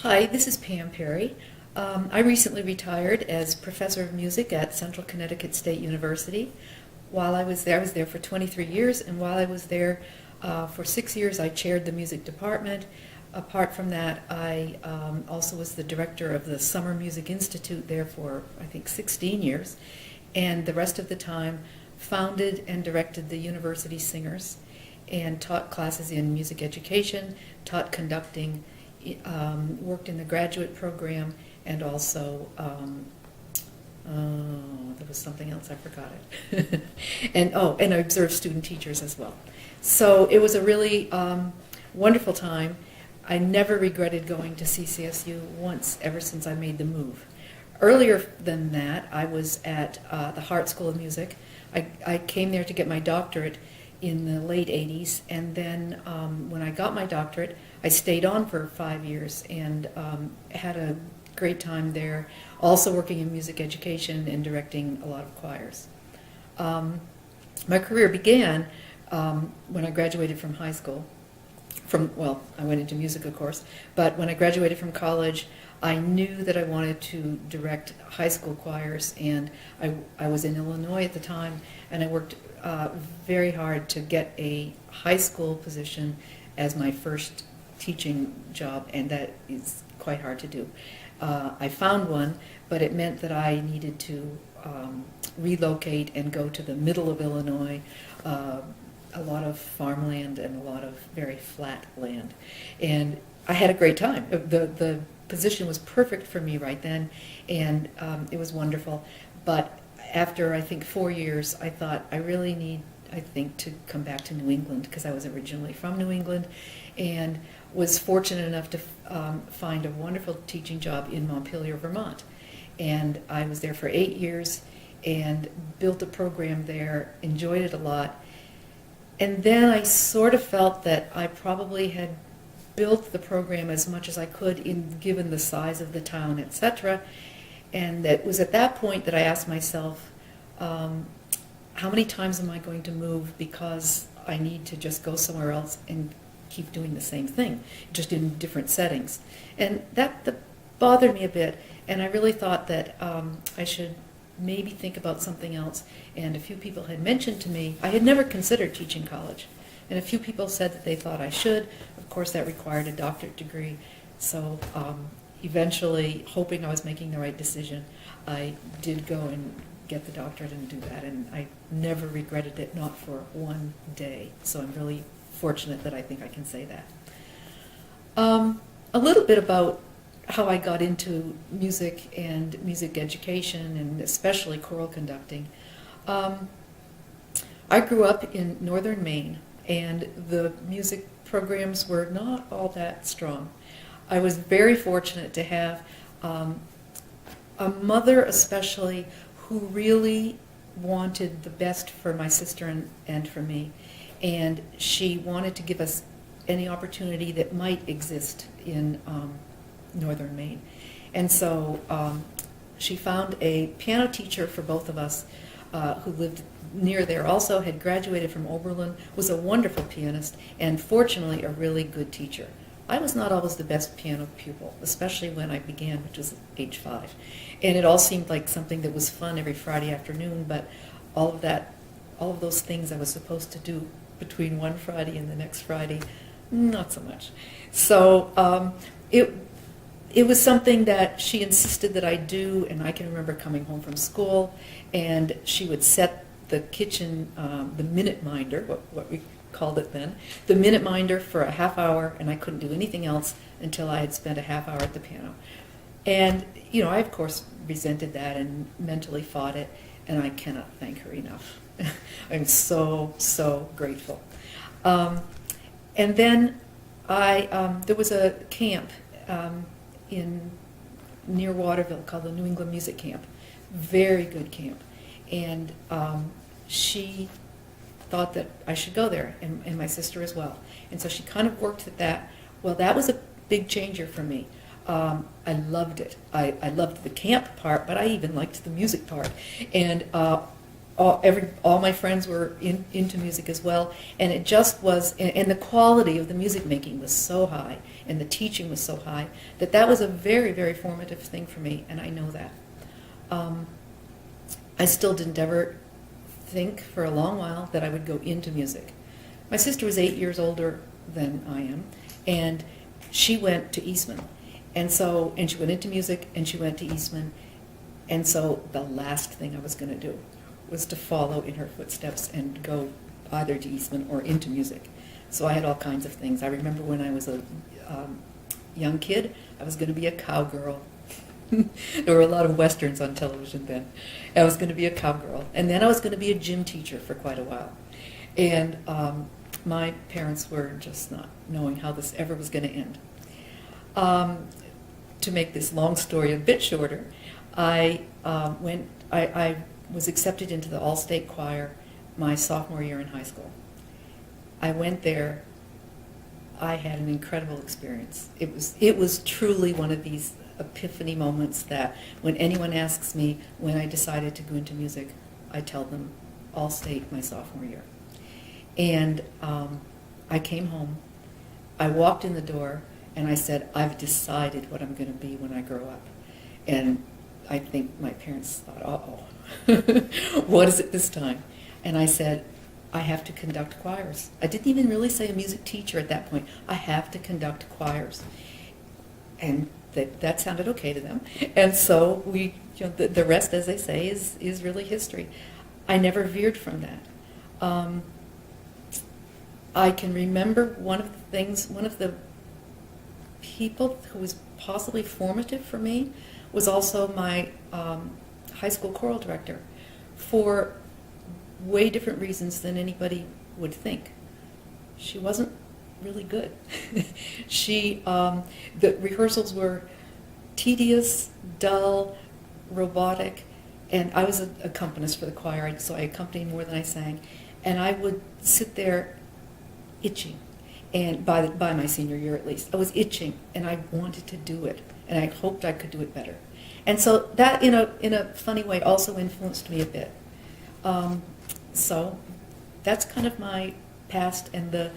Hi, this is Pam Perry. I recently retired as professor of music at Central Connecticut State University. While I was there for 23 years, and while I was there for 6 years, I chaired the music department. Apart from that, I also was the director of the Summer Music Institute there for, I think, 16 years, and the rest of the time founded and directed the university singers and taught classes in music education, taught conducting, worked in the graduate program, and also there was something else, I forgot it. and I observed student teachers as well. So it was a really wonderful time. I never regretted going to CCSU once, ever since I made the move. Earlier than that, I was at the Hart School of Music. I came there to get my doctorate in the late 80s, and then when I got my doctorate, I stayed on for 5 years and had a great time there, also working in music education and directing a lot of choirs. My career began when I graduated from high school. I went into music, of course, but when I graduated from college, I knew that I wanted to direct high school choirs, and I was in Illinois at the time, and I worked very hard to get a high school position as my first teaching job, and that is quite hard to do. I found one, but it meant that I needed to relocate and go to the middle of Illinois, a lot of farmland and a lot of very flat land. And I had a great time. The position was perfect for me right then, and it was wonderful. But after, I think, 4 years, I thought I really need, to come back to New England, because I was originally from New England, and was fortunate enough to find a wonderful teaching job in Montpelier, Vermont. And I was there for 8 years and built a program there, enjoyed it a lot. And then I sort of felt that I probably had built the program as much as I could given the size of the town, etc. And it was at that point that I asked myself, how many times am I going to move because I need to just go somewhere else and keep doing the same thing, just in different settings? And that bothered me a bit, and I really thought that I should maybe think about something else. And a few people had mentioned to me, I had never considered teaching college, and a few people said that they thought I should. Of course, that required a doctorate degree. So eventually, hoping I was making the right decision, I did go and get the doctorate and do that, and I never regretted it, not for one day. So I'm really fortunate that I think I can say that. A little bit about how I got into music and music education, and especially choral conducting. I grew up in northern Maine, and the music programs were not all that strong. I was very fortunate to have a mother especially who really wanted the best for my sister and for me, and she wanted to give us any opportunity that might exist in northern Maine. And so she found a piano teacher for both of us who lived near there, also had graduated from Oberlin, was a wonderful pianist, and fortunately a really good teacher. I was not always the best piano pupil, especially when I began, which was at age 5. And it all seemed like something that was fun every Friday afternoon, but all of those things I was supposed to do between one Friday and the next Friday, not so much. So it was something that she insisted that I do, and I can remember coming home from school, and she would set the kitchen, the minute minder, what we called it then, the minute minder for a half hour, and I couldn't do anything else until I had spent a half hour at the piano. And, I of course resented that and mentally fought it, and I cannot thank her enough. I'm so, so grateful. And then there was a camp near Waterville called the New England Music Camp. Very good camp. And she thought that I should go there, and my sister as well. And so she kind of worked at that. Well, that was a big changer for me. I loved it. I loved the camp part, but I even liked the music part. And all my friends were into music as well, and it just was, and the quality of the music making was so high, and the teaching was so high, that was a very, very formative thing for me, and I know that. I still didn't ever think for a long while that I would go into music. My sister was 8 years older than I am, and she went to Eastman, and she went into music, and she went to Eastman, and so the last thing I was going to do was to follow in her footsteps and go either to Eastman or into music. So I had all kinds of things. I remember when I was a young kid, I was going to be a cowgirl. There were a lot of westerns on television then. I was going to be a cowgirl. And then I was going to be a gym teacher for quite a while. And my parents were just not knowing how this ever was going to end. To make this long story a bit shorter, I was accepted into the all-state choir my sophomore year in high school. I went there. I had an incredible experience. It was truly one of these epiphany moments that when anyone asks me when I decided to go into music, I tell them all-state my sophomore year. And I came home. I walked in the door and I said, I've decided what I'm going to be when I grow up. And I think my parents thought, uh-oh, what is it this time? And I said, I have to conduct choirs. I didn't even really say a music teacher at that point. I have to conduct choirs. And that sounded okay to them. And so the rest, as they say, is really history. I never veered from that. I can remember one of the people who was possibly formative for me was also my high school choral director, for way different reasons than anybody would think. She wasn't really good. The rehearsals were tedious, dull, robotic, and I was an accompanist for the choir, so I accompanied more than I sang, and I would sit there itching, and by my senior year at least, I was itching, and I wanted to do it, and I hoped I could do it better. And so that, in a funny way, also influenced me a bit. So that's kind of my past and the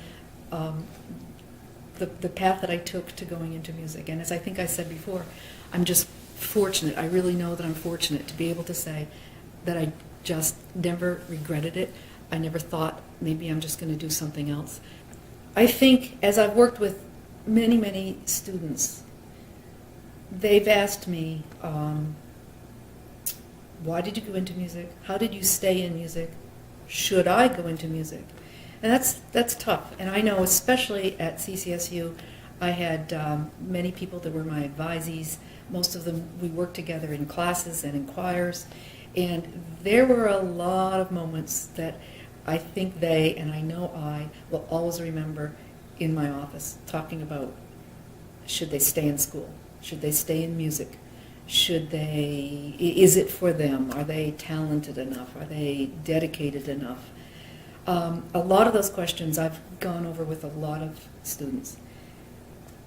path that I took to going into music. And as I think I said before, I'm just fortunate. I really know that I'm fortunate to be able to say that I just never regretted it. I never thought maybe I'm just going to do something else. I think as I've worked with many, many students, they've asked me, why did you go into music? How did you stay in music? Should I go into music? And that's tough. And I know, especially at CCSU, I had many people that were my advisees. Most of them, we worked together in classes and in choirs. And there were a lot of moments that I think they, and I know I, will always remember in my office, talking about, should they stay in school? Should they stay in music? Is it for them? Are they talented enough? Are they dedicated enough? A lot of those questions I've gone over with a lot of students.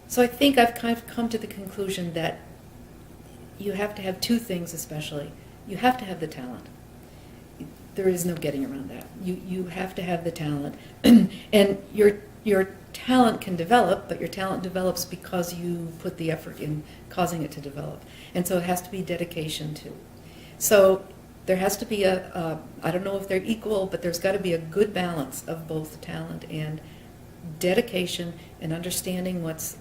So I think I've kind of come to the conclusion that you have to have two things especially. You have to have the talent. There is no getting around that. You have to have the talent. And your talent can develop, but your talent develops because you put the effort in causing it to develop. And so it has to be dedication too. So there has to be I don't know if they're equal, but there's got to be a good balance of both talent and dedication and understanding what's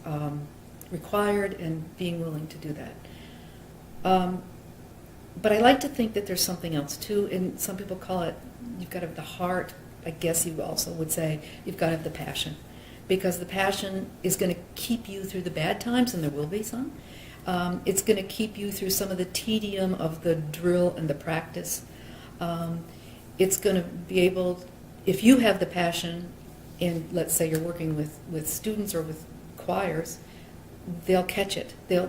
required and being willing to do that. But I like to think that there's something else too, and some people call it, you've got to have the heart. I guess you also would say you've got to have the passion, because the passion is going to keep you through the bad times, and there will be some. It's going to keep you through some of the tedium of the drill and the practice. It's going to be able, if you have the passion, and let's say you're working with students or with choirs, they'll catch it. They'll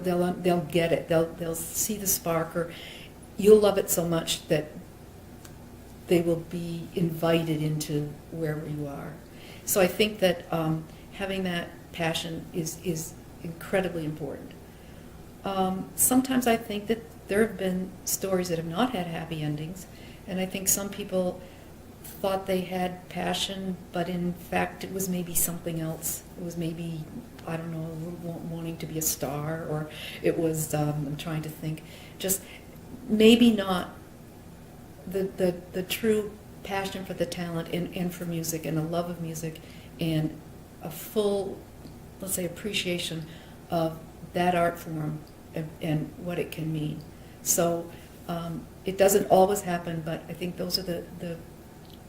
get it. They'll see the spark, or you'll love it so much that they will be invited into wherever you are. So I think that having that passion is incredibly important. Sometimes I think that there have been stories that have not had happy endings, And I think some people thought they had passion, but in fact it was maybe something else. It was maybe, I don't know, wanting to be a star, or it was, I'm trying to think, just maybe not the true passion for the talent and for music and a love of music and a full, let's say, appreciation of that art form and what it can mean. So it doesn't always happen, but I think those are the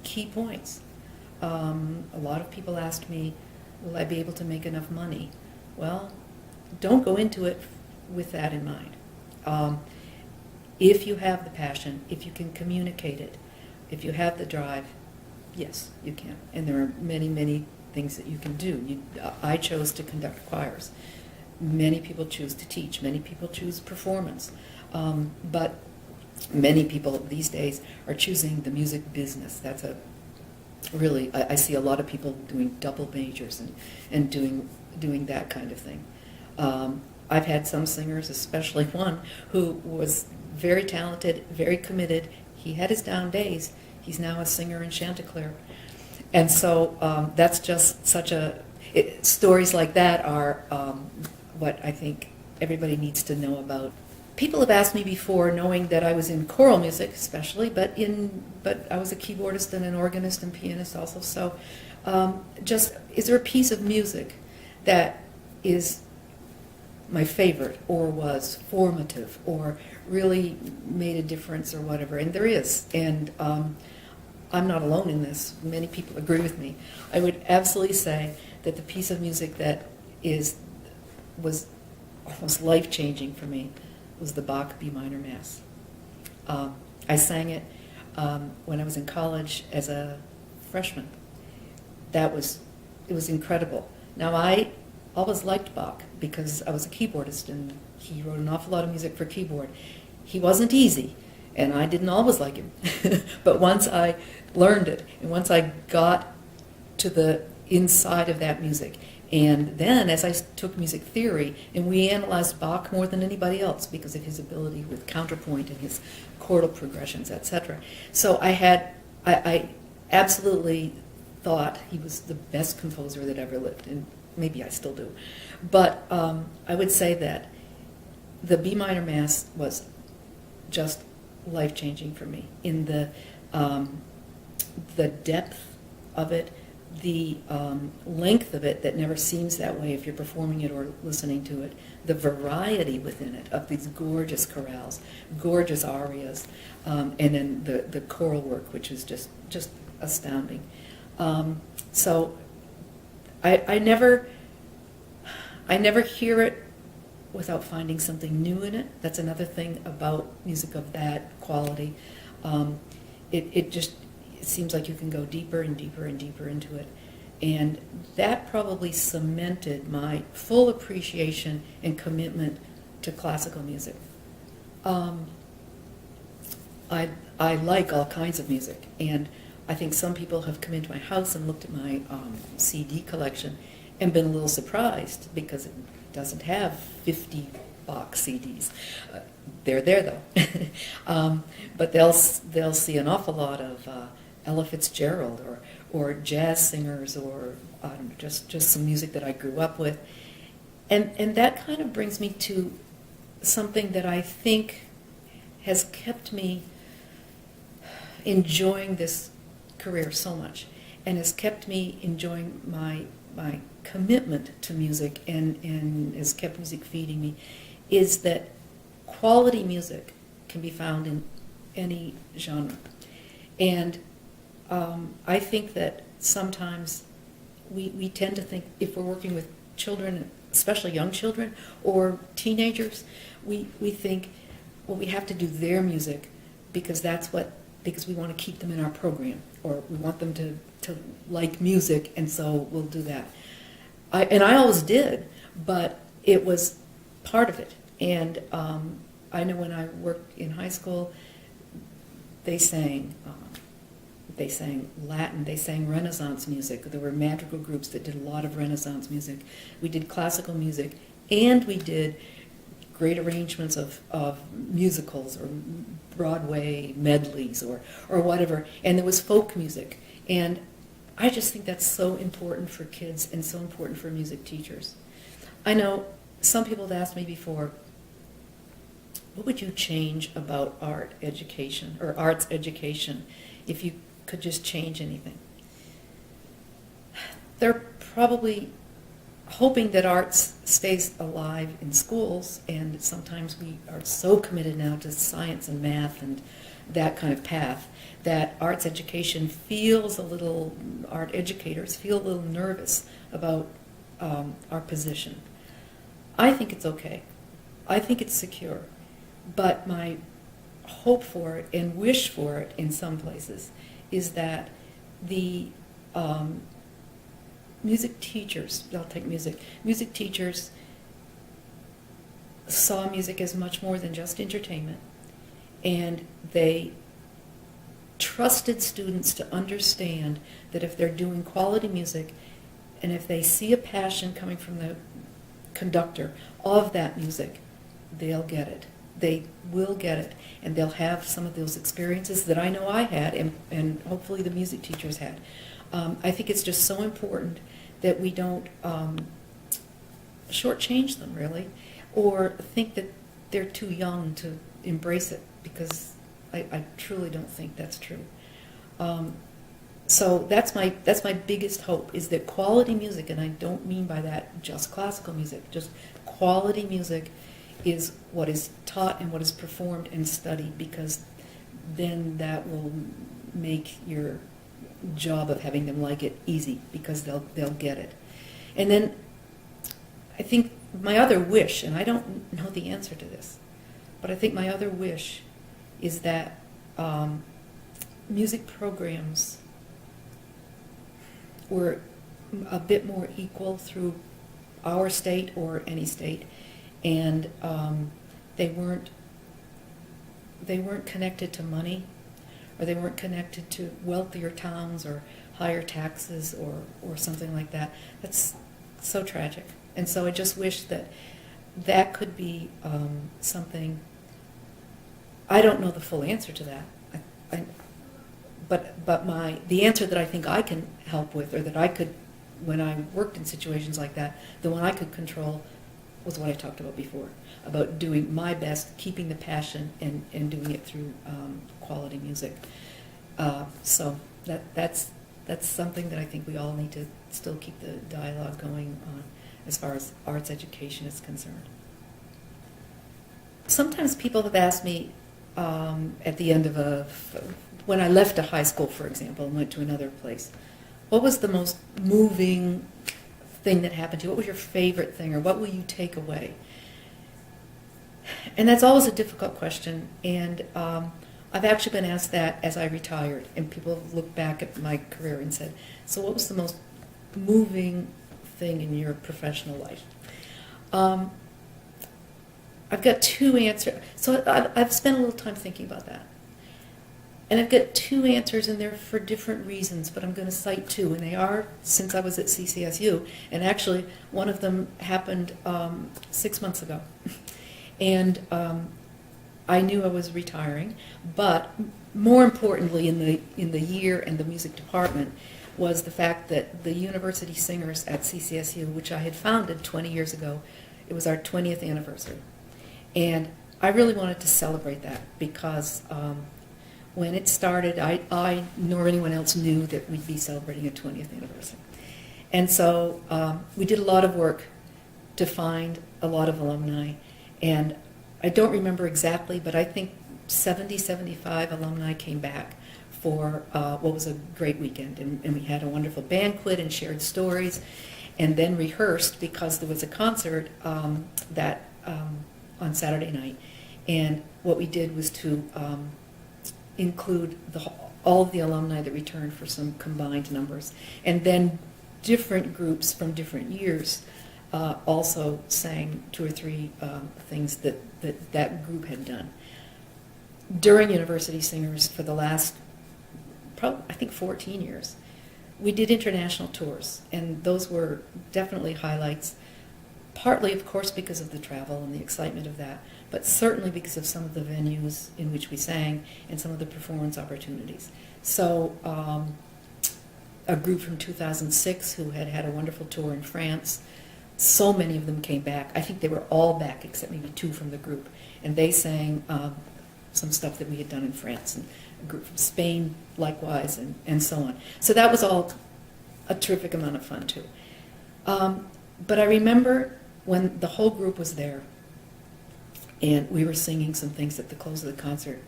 key points. A lot of people asked me, will I be able to make enough money? Well, don't go into it with that in mind. If you have the passion, if you can communicate it, if you have the drive, yes, you can. And there are many, many things that you can do. I chose to conduct choirs. Many people choose to teach. Many people choose performance. But many people these days are choosing the music business. That's a really, I see a lot of people doing double majors and doing that kind of thing. I've had some singers, especially one who was very talented, very committed. He had his down days. He's now a singer in Chanticleer. And so that's just such stories like that are what I think everybody needs to know about. People have asked me before, knowing that I was in choral music especially, but I was a keyboardist and an organist and pianist also. So is there a piece of music that is my favorite or was formative or really made a difference or whatever? And there is. And I'm not alone in this. Many people agree with me. I would absolutely say that the piece of music that was almost life-changing for me was the Bach B minor Mass. I sang it when I was in college as a freshman. It was incredible. Now, I always liked Bach because I was a keyboardist and he wrote an awful lot of music for keyboard. He wasn't easy, and I didn't always like him. But once I learned it, and once I got to the inside of that music, and then as I took music theory, and we analyzed Bach more than anybody else because of his ability with counterpoint and his chordal progressions, etc. So I absolutely thought he was the best composer that ever lived, and maybe I still do. But I would say that the B minor Mass was just life-changing for me in the depth of it, the length of it that never seems that way if you're performing it or listening to it, the variety within it of these gorgeous chorales, gorgeous arias, and then the choral work, which is just astounding. So I never hear it without finding something new in it. That's another thing about music of that quality. It seems like you can go deeper and deeper and deeper into it. And that probably cemented my full appreciation and commitment to classical music. I like all kinds of music, and I think some people have come into my house and looked at my CD collection and been a little surprised because it doesn't have 50 Bach CDs. They're there though. But they'll see an awful lot of Ella Fitzgerald or jazz singers or I don't know, just some music that I grew up with. And that kind of brings me to something that I think has kept me enjoying this career so much and has kept me enjoying my commitment to music and has kept music feeding me, is that quality music can be found in any genre. And I think that sometimes we tend to think, if we're working with children, especially young children or teenagers, we think, well, we have to do their music because we want to keep them in our program, or we want them to like music, and so we'll do that. I always did, but it was part of it. And I know when I worked in high school, they sang Latin, they sang Renaissance music. There were madrigal groups that did a lot of Renaissance music. We did classical music, and we did great arrangements of musicals or Broadway medleys or whatever, and there was folk music. And I just think that's so important for kids and so important for music teachers. I know some people have asked me before, what would you change about art education or arts education if you could just change anything? They're probably hoping that arts stays alive in schools, and sometimes we are so committed now to science and math and that kind of path that arts education feels a little, art educators feel a little nervous about our position. I think it's okay. I think it's secure. But my hope for it and wish for it in some places is that the music teachers, I'll take music teachers saw music as much more than just entertainment, and they trusted students to understand that if they're doing quality music and if they see a passion coming from the conductor of that music, they'll get it. They will get it, and they'll have some of those experiences that I know I had, and hopefully the music teachers had. I think it's just so important that we don't shortchange them, really, or think that they're too young to embrace it, because I truly don't think that's true. So that's my biggest hope, is that quality music, and I don't mean by that just classical music, just quality music is what is taught and what is performed and studied, because then that will make your job of having them like it easy, because they'll get it. And then I think my other wish, and I don't know the answer to this, but I think my other wish is that music programs were a bit more equal through our state or any state, and they weren't connected to money, or they weren't connected to wealthier towns or higher taxes or something like that. That's so tragic. And so I just wish that could be something. I don't know the full answer to that, but the answer that I think I can help with, or that I could, when I worked in situations like that, the one I could control was what I talked about before, about doing my best, keeping the passion, and doing it through quality music. So that's something that I think we all need to still keep the dialogue going on as far as arts education is concerned. Sometimes people have asked me at the end of when I left a high school, for example, and went to another place, what was the most moving thing that happened to you? What was your favorite thing, or what will you take away? And that's always a difficult question, and I've actually been asked that as I retired, and people have looked back at my career and said, so what was the most moving thing in your professional life? I've got two answers. So I've spent a little time thinking about that. And I've got two answers, and they're for different reasons, but I'm going to cite two, and they are since I was at CCSU, and actually one of them happened 6 months ago. And I knew I was retiring, but more importantly in the year and the music department was the fact that the University Singers at CCSU, which I had founded 20 years ago, it was our 20th anniversary. And I really wanted to celebrate that, because when it started, I nor anyone else knew that we'd be celebrating a 20th anniversary. And so we did a lot of work to find a lot of alumni, and I don't remember exactly, but I think 70, 75 alumni came back for what was a great weekend, and we had a wonderful banquet and shared stories, and then rehearsed, because there was a concert on Saturday night. And what we did was to include all of the alumni that returned for some combined numbers, and then different groups from different years also sang 2 or 3 things that group had done. During University Singers, for the last, I think 14 years, we did international tours, and those were definitely highlights. partly, of course, because of the travel and the excitement of that, but certainly because of some of the venues in which we sang and some of the performance opportunities. So a group from 2006 who had had a wonderful tour in France, so many of them came back. I think they were all back except maybe two from the group. And they sang some stuff that we had done in France, and a group from Spain likewise, and so on. So that was all a terrific amount of fun too. But I remember when the whole group was there and we were singing some things at the close of the concert,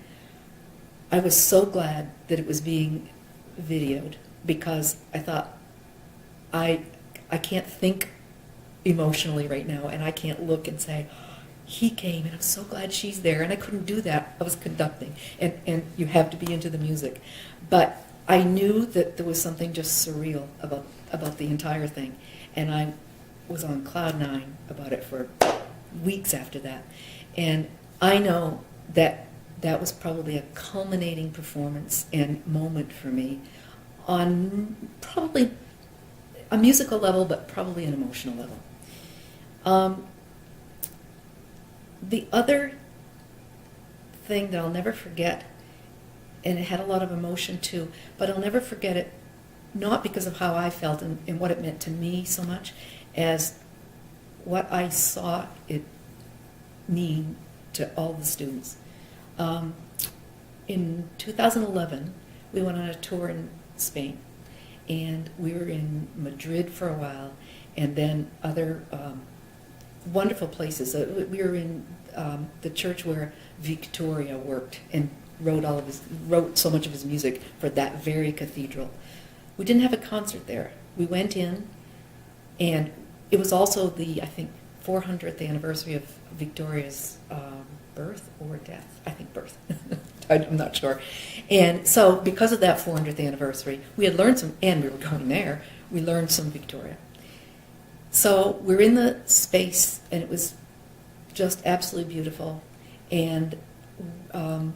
I was so glad that it was being videoed, because I thought, I can't think emotionally right now, and I can't look and say, he came, and I'm so glad she's there, and I couldn't do that. I was conducting, and you have to be into the music. But I knew that there was something just surreal about the entire thing, and I was on cloud nine about it for weeks after that. And I know that that was probably a culminating performance and moment for me on probably a musical level, but probably an emotional level. The other thing that I'll never forget, and it had a lot of emotion too, but I'll never forget it, not because of how I felt and what it meant to me so much, as what I saw it mean to all the students. In 2011, we went on a tour in Spain, and we were in Madrid for a while, and then other wonderful places. We were in the church where Victoria worked and wrote so much of his music for that very cathedral. We didn't have a concert there. We went in, and it was also the, I think, 400th anniversary of Victoria's birth or death. I think birth. I'm not sure. And so because of that 400th anniversary, we had learned some, and we were going there, we learned some Victoria. So we're in the space, and it was just absolutely beautiful. And a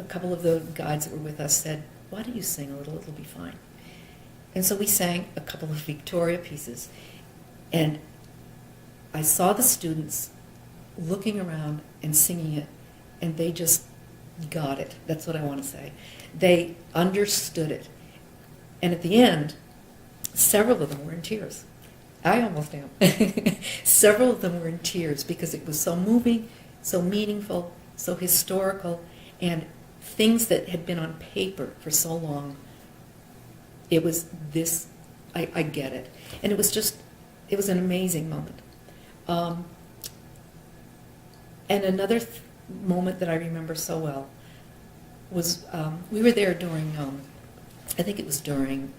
couple of the guides that were with us said, why don't you sing a little, it'll be fine. And so we sang a couple of Victoria pieces. And I saw the students looking around and singing it, and they just got it. That's what I want to say. They understood it. And at the end, several of them were in tears. I almost am. Several of them were in tears because it was so moving, so meaningful, so historical, and things that had been on paper for so long. It was this, I get it. And it was just, it was an amazing moment. And another moment that I remember so well was we were there during, I think it was during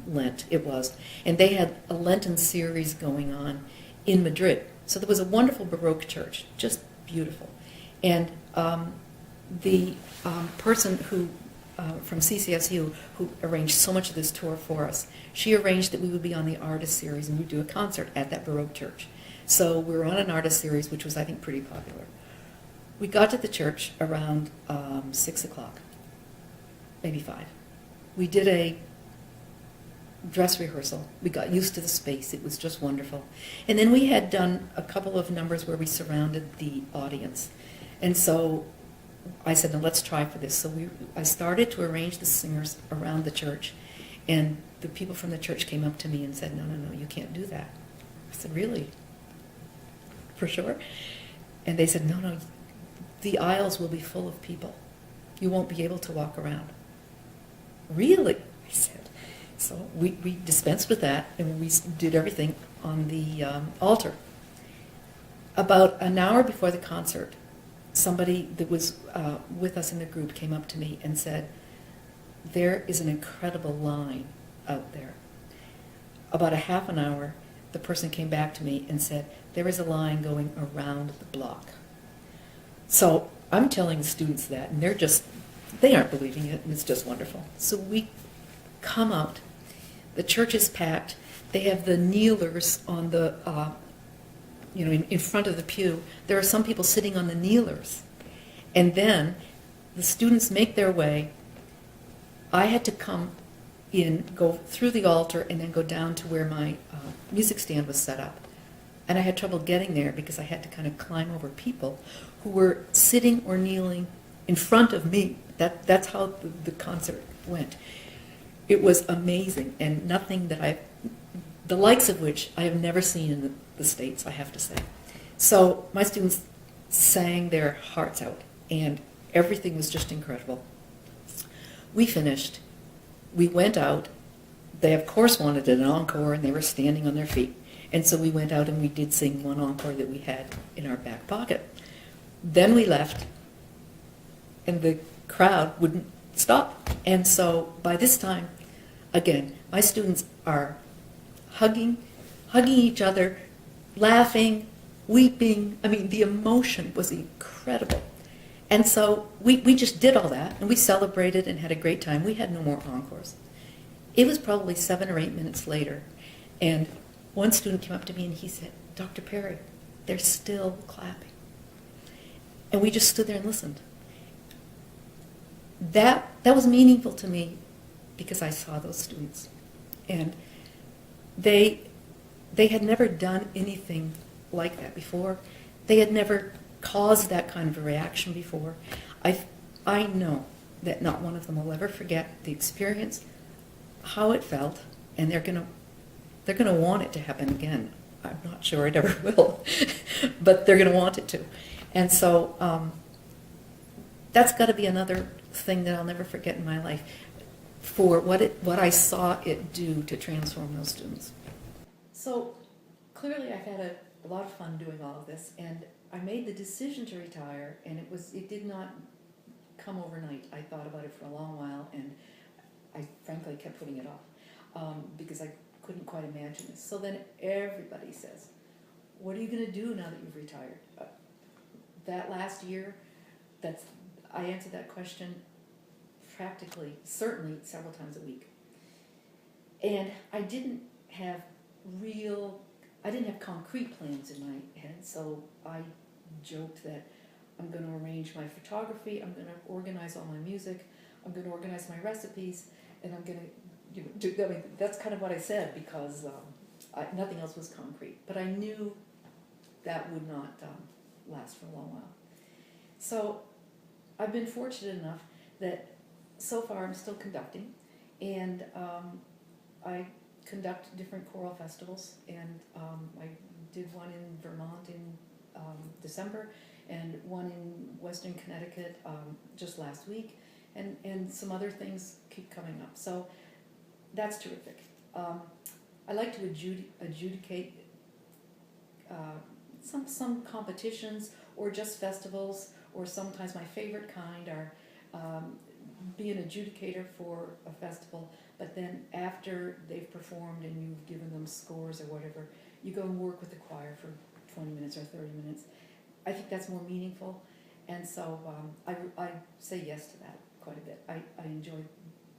Lent, it was, and they had a Lenten series going on in Madrid. So there was a wonderful Baroque church, just beautiful. And the person who, from CCSU, who arranged so much of this tour for us, she arranged that we would be on the artist series and we'd do a concert at that Baroque church. So we were on an artist series, which was, I think, pretty popular. We got to the church around 6 o'clock, maybe 5. We did a dress rehearsal. We got used to the space. It was just wonderful. And then we had done a couple of numbers where we surrounded the audience. And so I said, no, let's try for this. So I started to arrange the singers around the church. And the people from the church came up to me and said, no, you can't do that. I said, really? For sure? And they said, no, the aisles will be full of people. You won't be able to walk around. Really? I said. So we dispensed with that, and we did everything on the altar. About an hour before the concert, somebody that was with us in the group came up to me and said, there is an incredible line out there. About a half an hour, the person came back to me and said, there is a line going around the block. So I'm telling the students that, and they aren't believing it, and it's just wonderful. So we come out. The church is packed. They have the kneelers on the, in front of the pew. There are some people sitting on the kneelers. And then the students make their way. I had to come in, go through the altar, and then go down to where my music stand was set up. And I had trouble getting there because I had to kind of climb over people who were sitting or kneeling in front of me. That's how the concert went. It was amazing, and nothing that the likes of which I have never seen in the States, I have to say. So my students sang their hearts out, and everything was just incredible. We finished. We went out. They, of course, wanted an encore, and they were standing on their feet. And so we went out and we did sing one encore that we had in our back pocket. Then we left, and the crowd wouldn't stop. And so by this time, again, my students are hugging each other, laughing, weeping. I mean, the emotion was incredible. And so we just did all that, and we celebrated and had a great time. We had no more encores. It was probably 7 or 8 minutes later, and one student came up to me and he said, "Dr. Perry, they're still clapping." And we just stood there and listened. That was meaningful to me because I saw those students. And they had never done anything like that before. They had never caused that kind of a reaction before. I know that not one of them will ever forget the experience, how it felt, and they're going to want it to happen again. I'm not sure it ever will, but they're going to want it to. And so that's got to be another thing that I'll never forget in my life, for what I saw it do to transform those students. So clearly I've had a lot of fun doing all of this, and I made the decision to retire, and it did not come overnight. I thought about it for a long while, and I frankly kept putting it off because I couldn't quite imagine this. So then everybody says, "What are you going to do now that you've retired?" That last year, I answered that question practically, certainly several times a week. And I didn't have concrete plans in my head, so I joked that I'm going to arrange my photography, I'm going to organize all my music, I'm going to organize my recipes, and I'm going to, I mean, that's kind of what I said because nothing else was concrete. But I knew that would not last for a long while. So I've been fortunate enough that so far I'm still conducting, and I conduct different choral festivals, and I did one in Vermont in December, and one in Western Connecticut just last week, and some other things keep coming up. So that's terrific. I like to adjudicate some competitions or just festivals, or sometimes my favorite kind are be an adjudicator for a festival, but then after they've performed and you've given them scores or whatever, you go and work with the choir for 20 minutes or 30 minutes. I think that's more meaningful, and so I say yes to that quite a bit. I enjoy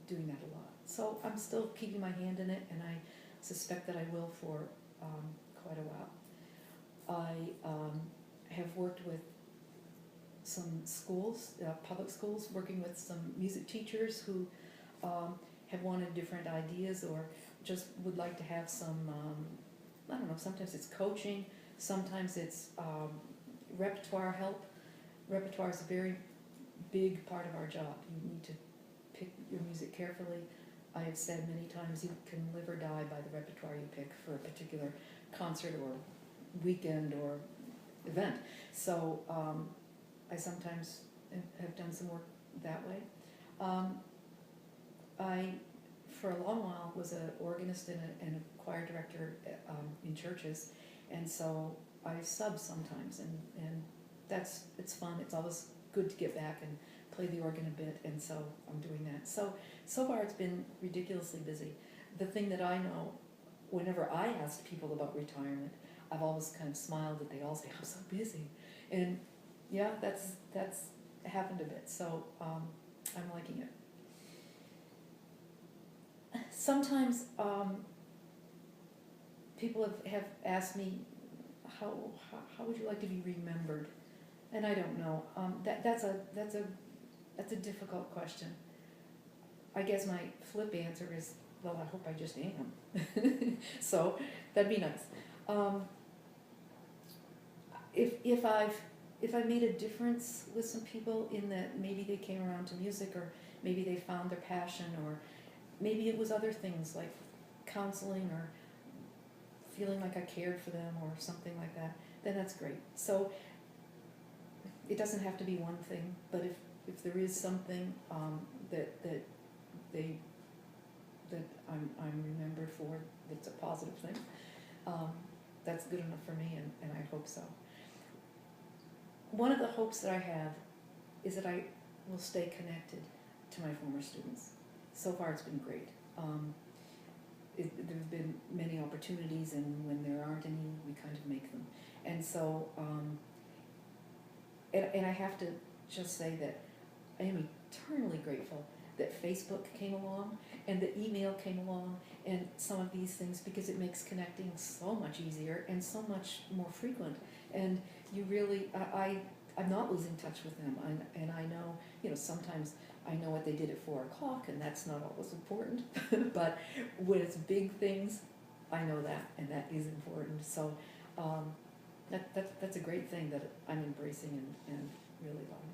doing that a lot. So I'm still keeping my hand in it, and I suspect that I will for quite a while. I have worked with some schools, public schools, working with some music teachers who have wanted different ideas or just would like to have some, I don't know, sometimes it's coaching, sometimes it's repertoire help. Repertoire is a very big part of our job. You need to pick your music carefully. I have said many times you can live or die by the repertoire you pick for a particular concert or weekend or event. So I sometimes have done some work that way. I, for a long while, was an organist and a choir director in churches, and so I sub sometimes, and it's fun. It's always good to get back and play the organ a bit, and so I'm doing that. So far it's been ridiculously busy. The thing that I know, whenever I ask people about retirement, I've always kind of smiled that they all say, "I'm so busy," and yeah, that's happened a bit. So I'm liking it. Sometimes people have asked me, how would you like to be remembered? And I don't know. That's a difficult question. I guess my flip answer is, well, I hope I just am. So that'd be nice. if I've made a difference with some people in that maybe they came around to music, or maybe they found their passion, or maybe it was other things like counseling or feeling like I cared for them or something like that, then that's great. So it doesn't have to be one thing, but if there is something that I'm remembered for, that's a positive thing, that's good enough for me, and I hope so. One of the hopes that I have is that I will stay connected to my former students. So far it's been great. There have been many opportunities, and when there aren't any, we kind of make them. And so, and I have to just say that I am eternally grateful that Facebook came along and the email came along and some of these things, because it makes connecting so much easier and so much more frequent. And you really, I'm not losing touch with them. And I know, sometimes I know what they did at 4 o'clock, and that's not always important. But when it's big things, I know that, and that is important. So that's a great thing that I'm embracing and really loving.